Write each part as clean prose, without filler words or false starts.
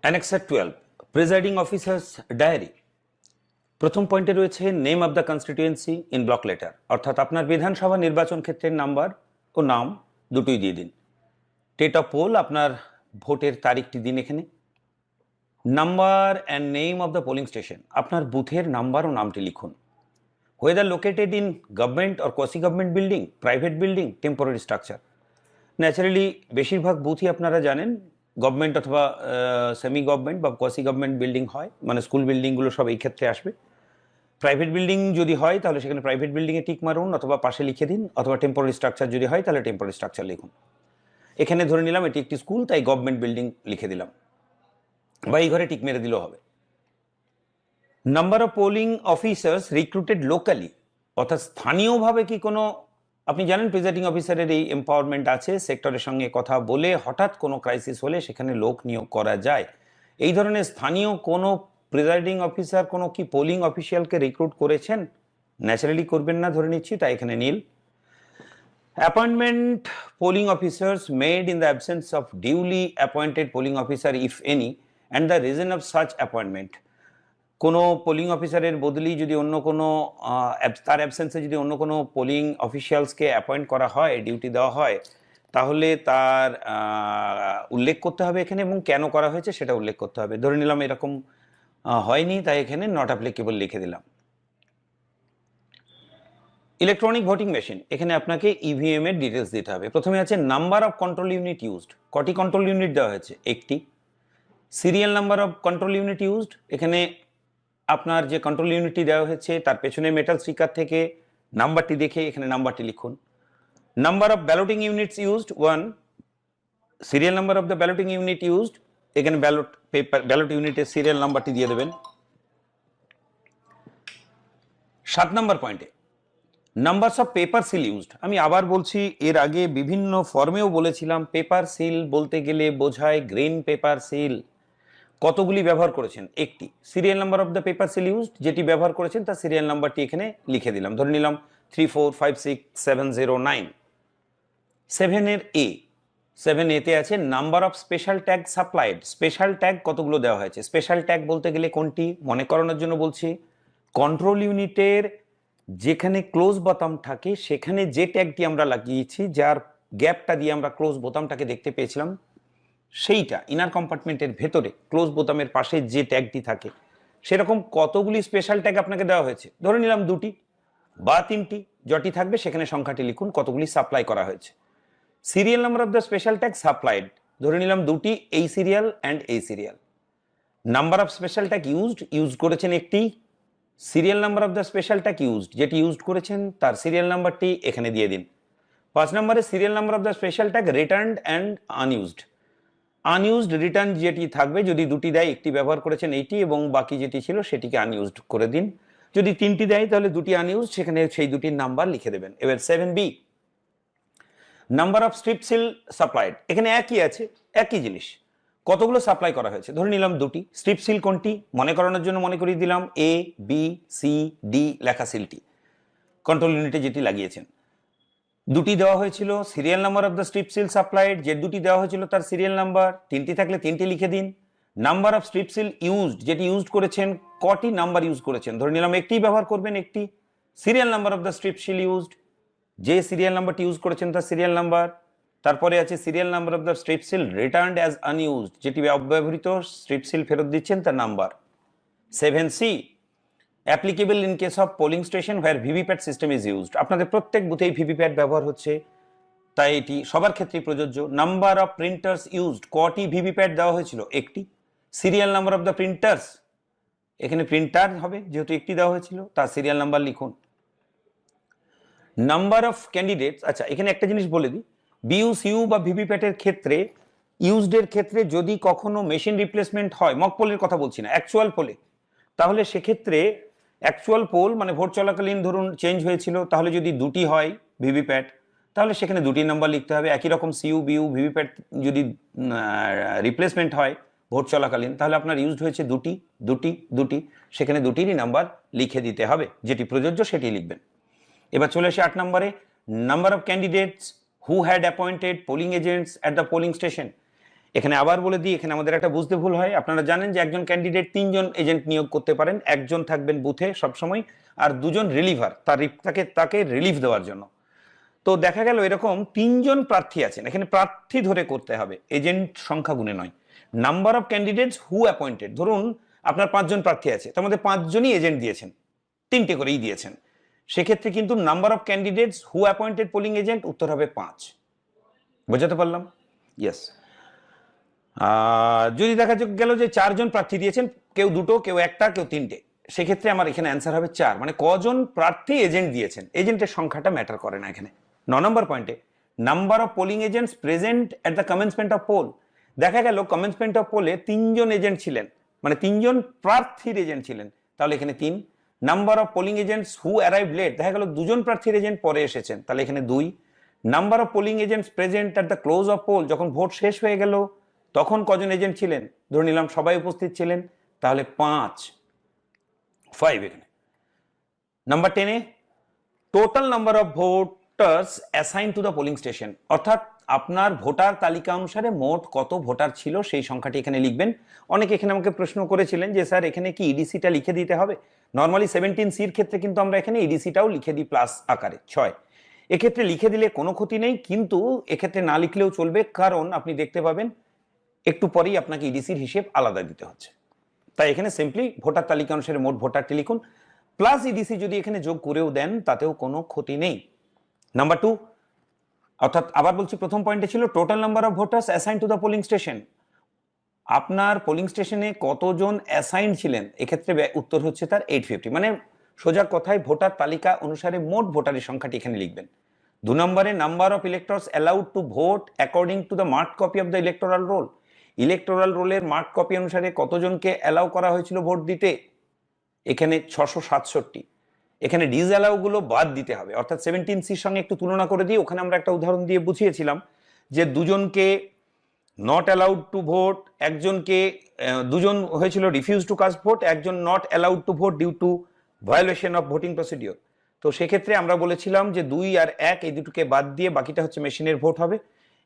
Annexure 12 presiding officers diary. প্রথম পয়েন্টে রয়েছে name of the constituency in block letter, অর্থাৎ আপনার বিধানসভা নির্বাচন ক্ষেত্রের নাম্বার ও নাম দুটোই দিয়ে দিন। ডেট অফ পোল, আপনার ভোটের তারিখটি দিন এখানে। Number and name of the polling station, আপনার বুথের নাম্বার ও নামটি লিখুন। Whether located in government or quasi government building, private building, temporary structure. Naturally বেশিরভাগ বুথই আপনারা জানেন গভর্নমেন্ট অথবা সেমি গভর্নমেন্ট বা কোয়াসি গভর্নমেন্ট বিল্ডিং হয়, মানে স্কুল বিল্ডিংগুলো সব এই ক্ষেত্রে আসবে। প্রাইভেট বিল্ডিং যদি হয় তাহলে সেখানে প্রাইভেট বিল্ডিংয়ে টিক মারুন অথবা পাশে লিখে দিন, অথবা টেম্পোরারি স্ট্রাকচার যদি হয় তাহলে টেম্পোরারি স্ট্রাকচার লিখুন। এখানে ধরে নিলাম এটি একটি স্কুল, তাই গভর্নমেন্ট বিল্ডিং লিখে দিলাম, বা এই ঘরে টিক মেরে দিলেও হবে। Number of polling officers recruited locally, অর্থাৎ স্থানীয়ভাবে কি কোনো, আপনি জানেন প্রিজাইডিং অফিসারের এই এম্পাওয়ারমেন্ট আছে, সেক্টরের সঙ্গে কথা বলে হঠাৎ কোনো ক্রাইসিস হলে সেখানে লোক নিয়োগ করা যায়। এই ধরনের স্থানীয় কোনো প্রিজাইডিং অফিসার কোনো কি পোলিং অফিসিয়ালকে রিক্রুট করেছেন? ন্যাচারালি করবেন না ধরে নিচ্ছি, তাই এখানে nil. Appointment polling officers made in the absence of duly appointed polling officer if any and the reason of such appointment. কোনো পোলিং অফিসারের বদলি যদি অন্য কোনো তার অ্যাবসেন্সে যদি অন্য কোনো পোলিং অফিসিয়ালসকে অ্যাপয়েন্ট করা হয়, ডিউটি দেওয়া হয়, তাহলে তার উল্লেখ করতে হবে এখানে, এবং কেন করা হয়েছে সেটা উল্লেখ করতে হবে। ধরে নিলাম এরকম হয়নি, তাই এখানে নট অ্যাপ্লিকেবল লিখে দিলাম। ইলেকট্রনিক ভোটিং মেশিন, এখানে আপনাকে ইভিএম এর ডিটেলস দিতে হবে। প্রথমে আছে number of control unit used, কটি কন্ট্রোল ইউনিট দেওয়া হয়েছে? একটি। Serial number of control unit used, এখানে আপনার যে কন্ট্রোল ইউনিটটি দেওয়া হয়েছে তার পেছনে মেটাল স্টিকার থেকে নাম্বারটি দেখে এখানে নাম্বারটি লিখুন। Number of ব্যালটিং units used 1, serial number of the ব্যালটিং unit used, এখানে ব্যালট ইউনিটের সিরিয়াল নাম্বারটি দিয়ে দেবেন। 7 নম্বর পয়েন্টে numbers of paper seal used. আমি আবার বলছি, এর আগে বিভিন্ন ফর্মেও বলেছিলাম, পেপার সিল বলতে গেলে বোঝায় গ্রিন পেপার সিল। কতগুলি ব্যবহার করেছেন? একটি। Serial number of the paper seal used, যেটি ব্যবহার করেছেন তার সিরিয়াল নাম্বারটি এখানে লিখে দিলাম, ধরে নিলাম 345670 7 এ 7 আছে number of special tag supplied. Special tag কতগুলো দেওয়া হয়েছে? স্পেশাল ট্যাগ বলতে গেলে কোনটি মনে করানোর জন্য বলছি, কন্ট্রোল ইউনিটের যেখানে ক্লোজ বোতাম থাকে সেখানে যে ট্যাগটি আমরা লাগিয়েছি, যার গ্যাপটা দিয়ে আমরা ক্লোজ বোতামটাকে দেখতে পেয়েছিলাম, সেইটা ইনার কম্পার্টমেন্টের ভেতরে ক্লোজ বোতামের পাশে যে ট্যাগটি থাকে, সেরকম কতগুলি স্পেশাল ট্যাগ আপনাকে দেওয়া হয়েছে? ধরে নিলাম 2টি বা 3টি, যটি থাকবে সেখানে সংখ্যাটি লিখুন, কতগুলি সাপ্লাই করা হয়েছে। Serial number of the special tag supplied, ধরে নিলাম 2টি, এই সিরিয়াল অ্যান্ড এই serial. Number of special tag use করেছেন একটি। Serial number of the special tag used, যেটি ইউজ করেছেন তার সিরিয়াল নাম্বারটি এখানে দিয়ে দিন। 5 নম্বরে serial number of the special tag returned and unused. Unused return যেটি থাকবে, যদি 2টি দেয় একটি ব্যবহার করেছেন এইটি, এবং বাকি যেটি ছিল সেটিকে আনইউজড করে দিন। যদি 3টি দেয় তাহলে 2টি আনইউজড, সেখানে সেই 2টির নাম্বার লিখে দেবেন। এবার 7B number of strip seal supplied, এখানে একই আছে, একই জিনিস। কতগুলো সাপ্লাই করা হয়েছে? ধরে নিলাম 2টি। স্ট্রিপ সিল কোনটি মনে করানোর জন্য মনে করিয়ে দিলাম, A B C D লেখা সিলটি কন্ট্রোল ইউনিটে যেটি লাগিয়েছেন। 2টি দেওয়া হয়েছিল, serial number of the strip seal supplied, যে 2টি দেওয়া হয়েছিল তার সিরিয়াল নাম্বার। 3টি থাকলে 3টি লিখে দিন। Number of strip seal used, যেটি ইউজড করেছেন, কটি নাম্বার ইউজ করেছেন? ধরে নিলাম একটি ব্যবহার করবেন, একটি। Serial number of the strip seal used, যে সিরিয়াল নাম্বারটি ইউজ করেছেন তার সিরিয়াল নাম্বার। তারপরে আছে serial number of the strip seal returned as unused, যেটি অব্যবহৃত স্ট্রিপ সিল ফেরত দিচ্ছেন তার number. 7C applicable in case of polling station where VVPAT system is used. আপনাদের প্রত্যেক বুথেই ভিভিপ্যাট ব্যবহার হচ্ছে, তাই এটি সবার ক্ষেত্রেই প্রযোজ্য। নাম্বার অফ প্রিন্টার্স ইউজড, কটি ভিভিপ্যাট দেওয়া হয়েছিল? একটি। Serial number of the printers, এখানে প্রিন্টার হবে যেহেতু একটি দেওয়া হয়েছিল, তার সিরিয়াল নাম্বার লিখুন। নাম্বার অফ ক্যান্ডিডেটস, আচ্ছা এখানে একটা জিনিস বলে দিই, বিইউ বা ভিভিপ্যাটের ক্ষেত্রে, ইউজডের ক্ষেত্রে যদি কখনো মেশিন রিপ্লেসমেন্ট হয়, মক পোলের কথা বলছি না, অ্যাকচুয়াল পোলে, তাহলে সেক্ষেত্রে অ্যাকচুয়াল পোল মানে ভোট চলাকালীন ধরুন চেঞ্জ হয়েছিল, তাহলে যদি 2টি হয় ভিভিপ্যাট, তাহলে সেখানে 2টি নাম্বার লিখতে হবে। একই রকম বিইউ ভিভিপ্যাট যদি রিপ্লেসমেন্ট হয় ভোট চলাকালীন, তাহলে আপনার ইউজড হয়েছে 2টি, সেখানে 2টিরই নাম্বার লিখে দিতে হবে, যেটি প্রযোজ্য সেটি লিখবেন। এবার চলে আসে 8 নম্বরে, number of candidates who had appointed polling agents at the polling station. এখানে আবার বলে দিই, এখানে আমাদের একটা বুঝতে ভুল হয়। আপনারা জানেন যে একজন ক্যান্ডিডেট 3জন এজেন্ট নিয়োগ করতে পারেন, একজন থাকবেন বুথে সবসময় আর 2জন রিলিভার, তাকে রিলিফ দেওয়ার জন্য। তো দেখা গেল এরকম 3জন প্রার্থী আছেন, এখানে প্রার্থী ধরে করতে হবে, এজেন্ট সংখ্যা গুণে নয়। Number of candidates who appointed, ধরুন আপনার 5জন প্রার্থী আছে, তার মধ্যে 5জনই এজেন্ট দিয়েছেন, 3টে করেই দিয়েছেন, সেক্ষেত্রে কিন্তু number of candidates who appointed polling agent উত্তর হবে 5। বোঝাতে পারলাম? ইয়েস। যদি দেখা গেল যে 4জন প্রার্থী দিয়েছেন, কেউ 2টো, কেউ 1টা, কেউ 3টে, সেক্ষেত্রে আমার এখানে অ্যান্সার হবে 4। মানে কজন প্রার্থী এজেন্ট দিয়েছেন, এজেন্টের সংখ্যাটা ম্যাটার করে না এখানে। 9 নম্বর পয়েন্টে number of polling agents present at the commencement of poll. দেখা গেল কমেন্সমেন্ট অফ পোলে 3জন এজেন্ট ছিলেন, মানে 3জন প্রার্থীর এজেন্ট ছিলেন, তাহলে এখানে 3। Number of polling agents who arrive late, দেখা গেল 2জন প্রার্থীর এজেন্ট পরে এসেছেন, তাহলে এখানে 2। Number of polling agents present at the close of poll, যখন ভোট শেষ হয়ে গেল তখন কজন এজেন্ট ছিলেন, ধরে নিলাম সবাই উপস্থিত ছিলেন, তাহলে 5 এখানে। নাম্বার 10-এ total number of voters assign to the polling station, অর্থাৎ আপনার ভোটার তালিকা অনুসারে মোট কত ভোটার ছিল সেই সংখ্যাটি এখানে লিখবেন। অনেকে এখানে আমাকে প্রশ্ন করেছিলেন যে স্যার এখানে কি ইডিসিটা লিখে দিতে হবে? নর্মালি 17সির ক্ষেত্রে কিন্তু আমরা এখানে ইডিসিটাও লিখে দিই প্লাস আকারে 6। এক্ষেত্রে লিখে দিলে কোনো ক্ষতি নেই, কিন্তু এক্ষেত্রে না লিখলেও চলবে, কারণ আপনি দেখতে পাবেন একটু পরেই আপনাকে ইডিসির হিসেব আলাদা দিতে হচ্ছে। তাই এখানে সিম্পলি ভোটার তালিকা অনুসারে মোট ভোটারটি লিখুন, প্লাস ইডিসি যদি এখানে যোগ করেও দেন তাতেও কোনো ক্ষতি নেই। নাম্বার 2, অর্থাৎ আবার বলছি, প্রথম পয়েন্টে ছিল total number of voters assign to the polling station, আপনার পোলিং স্টেশনে কতজন অ্যাসাইন ছিলেন, এক্ষেত্রে উত্তর হচ্ছে তার 850। মানে সোজা কথায় ভোটার তালিকা অনুসারে মোট ভোটারের সংখ্যাটি এখানে লিখবেন। 2 নম্বরে number of electors allowed to vote according to the marked copy of the electoral role, electoral রোলের মার্কড কপি অনুসারে কতজনকে অ্যালাউ করা হয়েছিল ভোট দিতে, এখানে 667। এখানে ডিসঅ্যালাউ গুলো বাদ দিতে হবে, অর্থাৎ 17সির সঙ্গে একটু তুলনা করে দিই, ওখানে আমরা একটা উদাহরণ দিয়ে বুঝিয়েছিলাম যে 2জনকে নট অ্যালাউড টু ভোট, একজনকে 2জন হয়েছিল রিফিউজ টু কাস্ট ভোট, একজন not allowed to vote due to violation of voting procedure. তো সেক্ষেত্রে আমরা বলেছিলাম যে 2 আর 1 এই দুটোকে বাদ দিয়ে বাকিটা হচ্ছে মেশিনের ভোট হবে।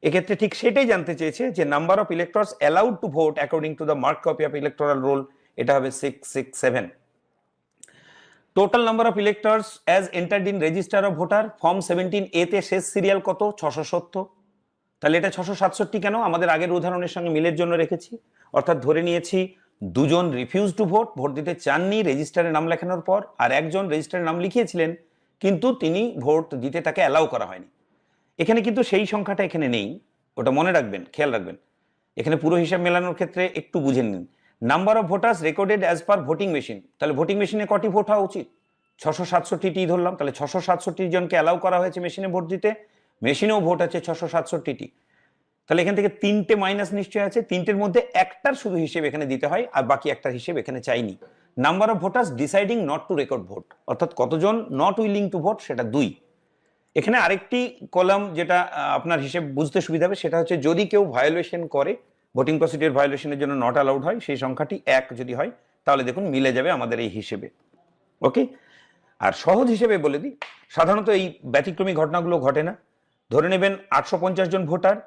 এক্ষেত্রে ঠিক সেটাই জানতে চেয়েছে যে number of electors allowed to vote according to the marked copy of electoral role, এটা হবে 667। Total number of electors as entered in register of voter, form 17A তে শেষ সিরিয়াল কত, 670। তাহলে এটা 667 কেন, আমাদের আগের উদাহরণের সঙ্গে মিলের জন্য রেখেছি, অর্থাৎ ধরে নিয়েছি 2জন রিফিউজ টু ভোট, ভোট দিতে চাননি রেজিস্টারে নাম লেখানোর পর, আর একজন রেজিস্টারে নাম লিখিয়েছিলেন কিন্তু তিনি ভোট দিতে তাকে অ্যালাউ করা হয়নি। এখানে কিন্তু সেই সংখ্যাটা এখানে নেই, ওটা মনে রাখবেন, খেয়াল রাখবেন। এখানে পুরো হিসাব মেলানোর ক্ষেত্রে একটু বুঝে নিন। Number of voters recorded as per voting machine, তাহলে ভোটিং মেশিনে কটি ভোট হওয়া উচিত, 667টি ধরলাম, তাহলে 667 জনকে অ্যালাউ করা হয়েছে মেশিনে ভোট দিতে, মেশিনেও ভোট আছে 667টি। তাহলে এখান থেকে 3টে মাইনাস নিশ্চয় আছে, 3টের মধ্যে একটার শুধু হিসেব এখানে দিতে হয়, আর বাকি একটার হিসেব এখানে চাইনি। Number of voters deciding not to record vote, অর্থাৎ কতজন নট উইলিং টু ভোট, সেটা 2। এখানে আরেকটি কলাম যেটা আপনার হিসেব বুঝতে সুবিধা হবে, সেটা হচ্ছে যদি কেউ ভায়োলেশন করে, ভোটিং প্রসিডিওর ভায়োলেশনের জন্য নট অ্যালাউড হয়, সেই সংখ্যাটি 1 যদি হয়, তাহলে দেখুন মিলে যাবে আমাদের এই হিসেবে। ওকে, আর সহজ হিসেবে বলে দিই, সাধারণত এই ব্যতিক্রমী ঘটনাগুলো ঘটে না। ধরে নেবেন 850 জন voter,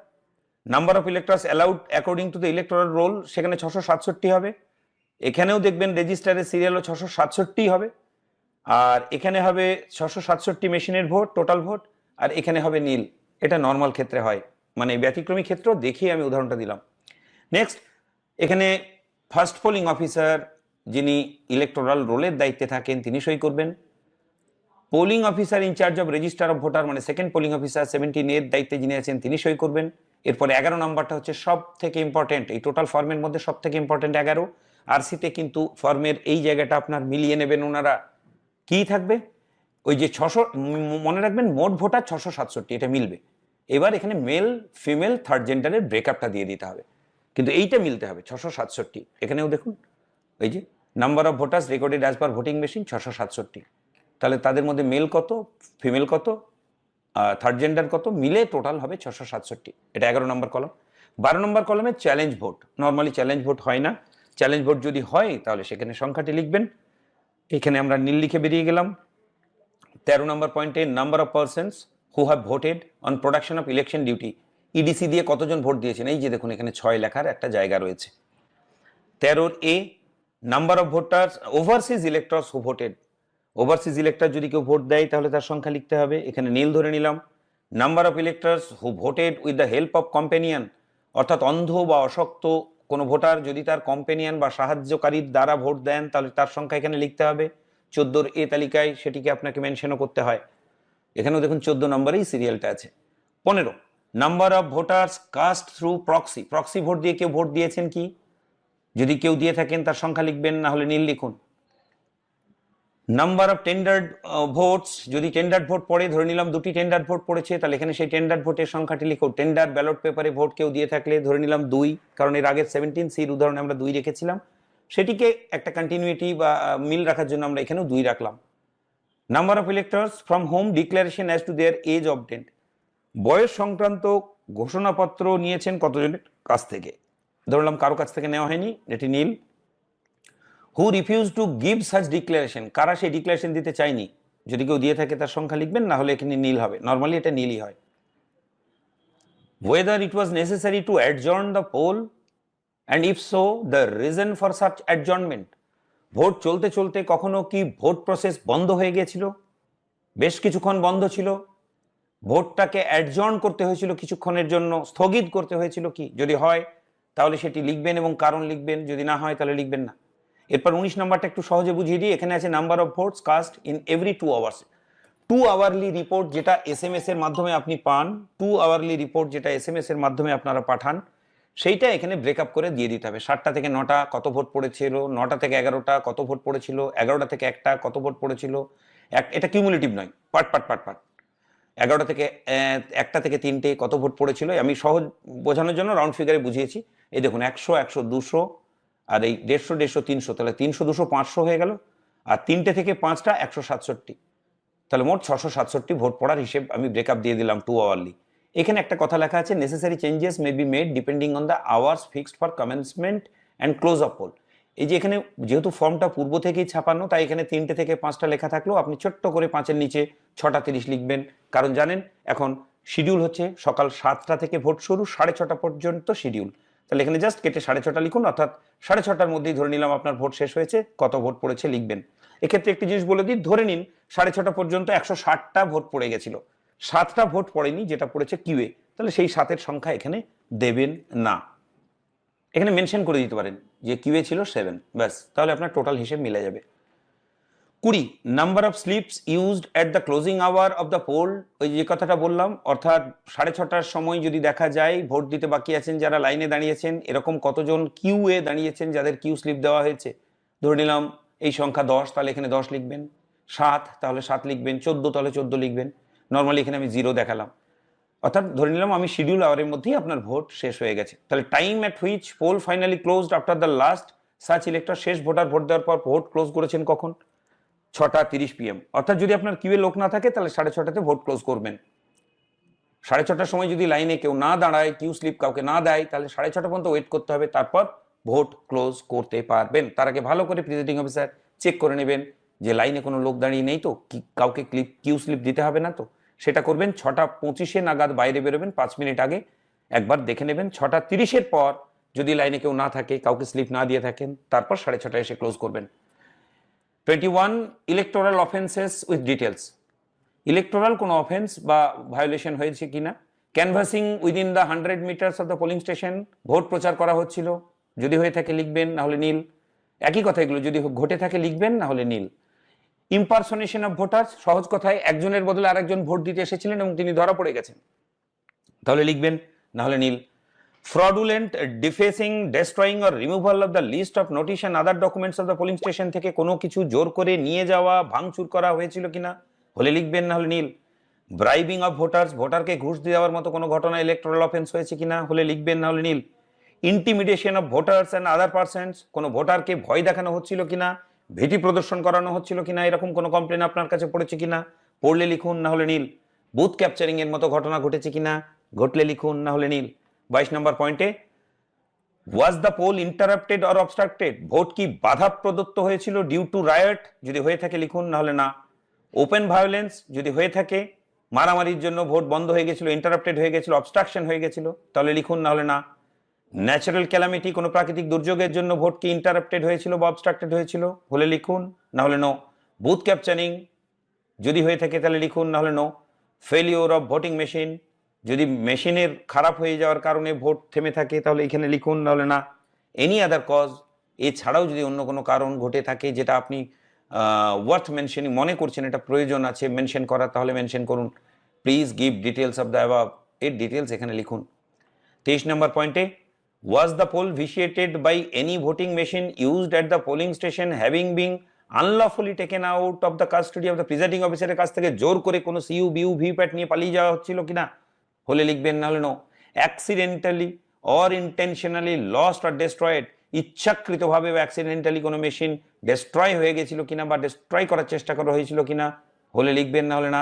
number of electors allowed according to the electoral roll, সেখানে 667 হবে। এখানেও দেখবেন রেজিস্টারের সিরিয়ালও 667 হবে, আর এখানে হবে 667 মেশিনের ভোট, টোটাল ভোট, আর এখানে হবে নীল। এটা নর্মাল ক্ষেত্রে হয়, মানে ব্যতিক্রমী ক্ষেত্র দেখিয়ে আমি উদাহরণটা দিলাম। নেক্সট, এখানে ফার্স্ট পোলিং অফিসার যিনি ইলেকটোরাল রোলের দায়িত্বে থাকেন তিনি সই করবেন। Polling officer in charge of register of voter, মানে সেকেন্ড পোলিং অফিসার 17A দায়িত্বে যিনি আছেন তিনি সই করবেন। এরপরে 11 নম্বরটা হচ্ছে সব থেকে ইম্পর্টেন্ট, এই টোটাল ফর্মের মধ্যে সব থেকে ইম্পর্টেন্ট 11। আরসিতে কিন্তু ফর্মের এই জায়গাটা আপনার মিলিয়ে নেবেন ওনারা, কি থাকবে ওই যে 600, মনে রাখবেন মোট ভোটার 667, এটা মিলবে। এবার এখানে মেল ফিমেল থার্ড জেন্ডারের ব্রেকআপটা দিয়ে দিতে হবে, কিন্তু এইটা মিলতে হবে 667। এখানেও দেখুন এই যে number of voters recorded as per voting machine 667, তাহলে তাদের মধ্যে মেল কত, ফিমেল কত, থার্ড জেন্ডার কত, মিলে টোটাল হবে 667। এটা 11 নম্বর কলম। 12 নম্বর কলমে challenge vote, normally challenge vote হয় না, চ্যালেঞ্জ ভোট যদি হয় তাহলে সেখানে সংখ্যাটি লিখবেন। এখানে আমরা নীল লিখে বেরিয়ে গেলাম। 13 নম্বর পয়েন্টে number of persons who have voted on production of election duty, EDC দিয়ে কতজন ভোট দিয়েছেন, এই যে দেখুন এখানে 6 লেখার একটা জায়গা রয়েছে। 13 এ number of voters overseas electors who voted, overseas elector যদি কেউ ভোট দেয় তাহলে তার সংখ্যা লিখতে হবে, এখানে নীল ধরে নিলাম। Number of electors who voted with the help of companion, অর্থাৎ অন্ধ বা অশক্ত কোনো ভোটার যদি তার কম্পেনিয়ন বা সাহায্যকারীর দ্বারা ভোট দেন তাহলে তার সংখ্যা এখানে লিখতে হবে। 14 এ তালিকায় সেটিকে আপনাকে মেনশনও করতে হয়, এখানেও দেখুন 14 নম্বরেই সিরিয়ালটা আছে। 15 number of voters cast through proxy, proxy ভোট দিয়ে কেউ ভোট দিয়েছেন কি, যদি কেউ দিয়ে থাকেন তার সংখ্যা লিখবেন, না হলে নীল লিখুন। নাম্বার অফ টেন্ডার্ড ভোটস, যদি টেন্ডার্ড ভোট পড়ে, ধরে নিলাম 2টি টেন্ডার্ড ভোট পড়েছে, তাহলে এখানে সেই টেন্ডার্ড ভোটের সংখ্যাটি লিখো। টেন্ডার ব্যালট পেপারে ভোট কেউ দিয়ে থাকলে ধরে নিলাম 2, কারণ এর আগের 17 সির উদাহরণে আমরা 2 রেখেছিলাম, সেটিকে একটা কন্টিনিউইটি বা মিল রাখার জন্য আমরা এখানেও 2 রাখলাম। Number of electors from home declaration as to their age obtained, বয়স সংক্রান্ত ঘোষণাপত্র নিয়েছেন কতজনের কাছ থেকে, ধরলাম কারো কাছ থেকে নেওয়া হয়নি, এটি nil. Who refuse to give such declaration, কারা সেই ডিক্লারেশন দিতে চায়নি, যদি কেউ দিয়ে থাকে তার সংখ্যা লিখবেন, না হলে এখানে নীল হবে, নর্মালি এটা নীলই হয়। whether it was necessary to adjourn the poll and if so the reason for such adjournment, vote চলতে চলতে কখনো কি ভোট প্রসেস বন্ধ হয়ে গিয়েছিল, বেশ কিছুক্ষণ বন্ধ ছিল, ভোটটাকে অ্যাডজর্ন করতে হয়েছিল, কিছুক্ষণের জন্য স্থগিত করতে হয়েছিল কি, যদি হয় তাহলে সেটি লিখবেন এবং কারণ লিখবেন, যদি না হয় তাহলে লিখবেন না। এরপর 19 নম্বরটা একটু সহজে বুঝিয়ে দিই, এখানে আছে number of votes cast in every 2 hours, 2 hourly report যেটা এসএমএস এর মাধ্যমে আপনি পান, 2 আওয়ারলি রিপোর্ট যেটা এসএমএস এর মাধ্যমে আপনারা পাঠান, সেইটা এখানে ব্রেকআপ করে দিয়ে দিতে হবে। 7টা থেকে 9টা কত ভোট পড়েছিল, 9টা থেকে 11টা কত ভোট পড়েছিল, 11টা থেকে 1টা কত ভোট পড়েছিল, এটা কিউমুলেটিভ নয়, পার্ট পার্ট পার্ট পার্ট। 11টা থেকে 1টা থেকে 3টে কত ভোট পড়েছিল, আমি সহজ বোঝানোর জন্য রাউন্ড ফিগারে বুঝিয়েছি। এই দেখুন 100 100 200 আর এই 150 150 300, তাহলে 300 200 500 হয়ে গেল, আর 3টে থেকে 5টা 167, তাহলে মোট 667 ভোট পড়ার হিসেব আমি ব্রেকআপ দিয়ে দিলাম 2 আওয়ারলি। এখানে একটা কথা লেখা আছে, necessary changes may be made depending on the hours fixed for commencement and close of poll. এই যে এখানে যেহেতু ফর্মটা পূর্ব থেকেই ছাপানো, তাই এখানে 3টে থেকে 5টা লেখা থাকলেও আপনি ছোট্ট করে 5-এর নিচে 6টা 30 লিখবেন, কারণ জানেন এখন শিডিউল হচ্ছে সকাল 7টা থেকে ভোট শুরু, 6:30 পর্যন্ত শিডিউল, তাহলে এখানে জাস্ট কেটে 6:30 লিখুন, অর্থাৎ 6:30টার মধ্যেই ধরে নিলাম আপনার ভোট শেষ হয়েছে, কত ভোট পড়েছে লিখবেন। এক্ষেত্রে একটি জিনিস বলে দিই, ধরে নিন 6:30 পর্যন্ত 160টা ভোট পড়ে গেছিল, 7টা ভোট পড়েনি, যেটা পড়েছে কিউএ, তাহলে সেই 7-এর সংখ্যা এখানে দেবেন না, এখানে মেনশন করে দিতে পারেন যে কিউএ ছিল 7, ব্যাস, তাহলে আপনার টোটাল হিসেব মিলে যাবে। 20 number of slips used at the closing hour of the poll, ওই যে কথাটা বললাম, অর্থাৎ 6:30টার সময় যদি দেখা যায় ভোট দিতে বাকি আছেন যারা লাইনে দাঁড়িয়েছেন, এরকম কতজন কিউএ দাঁড়িয়েছেন যাদের কিউ স্লিপ দেওয়া হয়েছে, ধরে নিলাম এই সংখ্যা 10, তাহলে এখানে 10 লিখবেন, 7 তাহলে 7 লিখবেন, 14 তাহলে 14 লিখবেন, নর্মালি এখানে আমি 0 দেখালাম, অর্থাৎ ধরে নিলাম আমি শিডিউল আওয়ারের মধ্যেই আপনার ভোট শেষ হয়ে গেছে। তাহলে time at which poll finally closed after the last such elector, শেষ ভোটার ভোট দেওয়ার পর ভোট ক্লোজ করেছেন কখন, 6:30 PM, অর্থাৎ যদি আপনার কিউএ লোক না থাকে তাহলে 6:30টাতে ভোট ক্লোজ করবেন। 6:30টার সময় যদি লাইনে কেউ না দাঁড়ায়, কিউ স্লিপ কাউকে না দেয়, তাহলে 6:30 পর্যন্ত ওয়েট করতে হবে, তারপর ভোট ক্লোজ করতে পারবেন। তার আগে ভালো করে প্রিজাইডিং অফিসার চেক করে নেবেন যে লাইনে কোনো লোক দাঁড়িয়ে নেই তো, কাউকে কিউ স্লিপ দিতে হবে না তো, সেটা করবেন। 6:25 নাগাদ বাইরে বেরোবেন, 5 মিনিট আগে একবার দেখে নেবেন। 6:30-এর পর যদি লাইনে কেউ না থাকে, কাউকে স্লিপ না দিয়ে থাকেন, তারপর 6:30 এসে ক্লোজ করবেন। 21 electoral offences with details, electoral কোনো অফেন্স বা ভায়োলেশন হয়েছে কিনা, canvassing within the 100 metres of the polling station, ভোট প্রচার করা হচ্ছিল, যদি হয়ে থাকে লিখবেন, না হলে নীল, একই কথা এগুলো, যদি ঘটে থাকে লিখবেন, না হলে নীল। ইম্পারসোনেশন অফ ভোটার্স, সহজ কথায় একজনের বদলে আরেকজন ভোট দিতে এসেছিলেন এবং তিনি ধরা পড়ে গেছেন, তাহলে লিখবেন, না হলে nil. Fraudulent defacing, destroying or removal of the list of notice and other documents of the polling station, থেকে কোনো কিছু জোর করে নিয়ে যাওয়া, ভাঙচুর করা হয়েছিল কিনা, হলে লিখবেন, না হলে নীল। ব্রাইবিং অফ ভোটার্স, ভোটারকে ঘুষ দেওয়ার মতো কোনো ঘটনা ইলেকটোরাল অফেন্স হয়েছে কিনা, হলে লিখবেন, না হলে nil. Intimidation of voters and other persons, কোনো ভোটারকে ভয় দেখানো হচ্ছিল কিনা, ভীতি প্রদর্শন করানো হচ্ছিল কিনা, এরকম কোনো কমপ্লেন আপনার কাছে পড়েছে কিনা, পড়লে লিখুন, না হলে নীল। বুথ ক্যাপচারিং এর মতো ঘটনা ঘটেছে কিনা, ঘটলে লিখুন, না হলে নীল। 22 নম্বর পয়েন্টে, was the poll interrupted or obstructed, ভোট কি বাধা প্রদত্ত হয়েছিল ডিউ টু রায়ট, যদি হয়ে থাকে লিখুন, না হলে না। ওপেন ভায়োলেন্স, যদি হয়ে থাকে মারামারির জন্য ভোট বন্ধ হয়ে গেছিল, ইন্টারাপ্টেড হয়ে গেছিল, অবস্ট্রাকশন হয়ে গেছিল, তাহলে লিখুন, না হলে না। ন্যাচারাল ক্যালামিটি, কোনো প্রাকৃতিক দুর্যোগের জন্য ভোট কি ইন্টারাপ্টেড হয়েছিল বা অবস্ট্রাক্টেড হয়েছিল, হলে লিখুন, না হলে নো। বুথ ক্যাপচারিং যদি হয়ে থাকে তাহলে লিখুন, না হলে no. Failure of voting machine, যদি মেশিনের খারাপ হয়ে যাওয়ার কারণে ভোট থেমে থাকে তাহলে এখানে লিখুন, না হলে না। এনি আদার কজ, এছাড়াও যদি অন্য কোনো কারণ ঘটে থাকে যেটা আপনি ওয়ার্থ মেনশনিং মনে করছেন, এটা প্রয়োজন আছে মেনশন করা, তাহলে মেনশন করুন। Please give details of the above, এর ডিটেলস এখানে লিখুন। 23 নম্বর পয়েন্টে, was the poll vitiated by any voting machine used at the polling station having been unlawfully taken out of the custody of the presiding officer এর কাছ থেকে জোর করে কোনো সিইউ বিউ ভিপ্যাট নিয়ে পালিয়ে যাওয়া হচ্ছিল কিনা, হলে লিখবেন, না হলে no. Accidentally or intentionally lost or destroyed, ইচ্ছাকৃতভাবে বা অ্যাক্সিডেন্টালি কোনো মেশিন ডেস্ট্রয় হয়ে গেছিল কিনা বা ডেস্ট্রয় করার চেষ্টা করা হয়েছিল কিনা, হলে লিখবেন, না হলে না।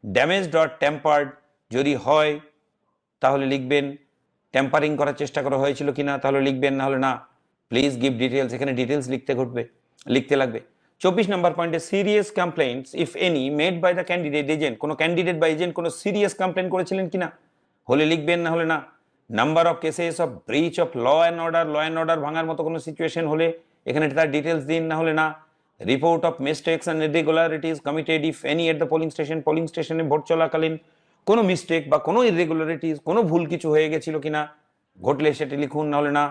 ড্যামেজড অর টেম্পার্ড যদি হয় তাহলে লিখবেন, টেম্পারিং করার চেষ্টা করা হয়েছিল কিনা, তাহলে লিখবেন, না হলে না। প্লিজ গিভ ডিটেলস, এখানে ডিটেলস লিখতে লাগবে। 24 নম্বর পয়েন্টে, serious complaints if any made by the candidate agent, কোনো ক্যান্ডিডেট বা এজেন্ট কোনো সিরিয়াস কমপ্লেন করেছিলেন কিনা, হলে লিখবেন, না হলে না। Number of cases of breach of law and order ভাঙার মতো কোনো সিচুয়েশন হলে এখানে তার ডিটেলস দিন, না হলে না। Report of mistakes and irregularities committed if any at the polling স্টেশনে ভোট চলাকালীন কোনো মিস্টেক বা কোনো ইররেগুলারিটিস, কোনো ভুল কিছু হয়ে গেছিল কিনা, ঘটলে সেটি লিখুন, না হলে না।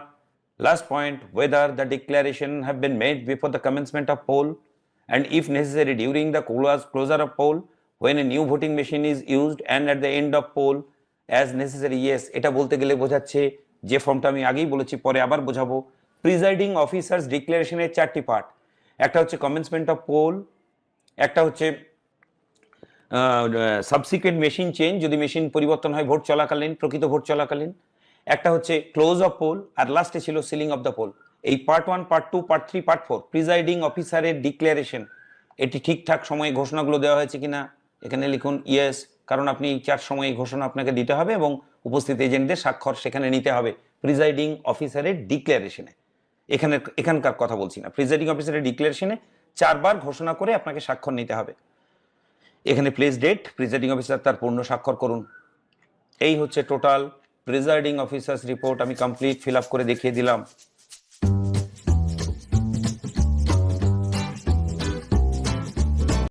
Last point, whether the declaration have been made before the commencement of poll and if necessary during the closure of poll when a new voting machine is used and at the end of poll as necessary. yes, এটা বলতে গেলে বোঝাচ্ছে যে ফর্মটা আমি আগেই বলেছি, পরে আবার বোঝাবো। প্রিজাইডিং অফিসার্স ডিক্লারেশনের 4টি পার্ট, একটা হচ্ছে কমেন্সমেন্ট অফ পোল, একটা হচ্ছে সাবসিকুয়েন্ট মেশিন চেঞ্জ, যদি মেশিন পরিবর্তন হয় ভোট চলাকালীন, প্রকৃত ভোট চলাকালীন, একটা হচ্ছে ক্লোজ অফ পোল, আর লাস্টে ছিল সিলিং অফ দ্য পোল। এই part 1, part 2, part 3, part 4 presiding অফিসারের ডিক্লারেশন, এটি ঠিকঠাক সময়ে ঘোষণাগুলো দেওয়া হয়েছে কিনা, এখানে লিখুন ইয়েস, কারণ আপনি 4 সময়ে ঘোষণা আপনাকে দিতে হবে এবং উপস্থিত এজেন্টদের স্বাক্ষর সেখানে নিতে হবে প্রিজাইডিং অফিসারের ডিক্লারেশনে। এখানকার কথা বলছি না, প্রিজাইডিং অফিসারের ডিক্লারেশনে 4 বার ঘোষণা করে আপনাকে স্বাক্ষর নিতে হবে। এখানে প্লেস ডেট, প্রিজাইডিং অফিসার তার পূর্ণ স্বাক্ষর করুন। এই হচ্ছে টোটাল প্রিজাইডিং অফিসার্স রিপোর্ট, আমি কমপ্লিট ফিল আপ করে দেখিয়ে দিলাম।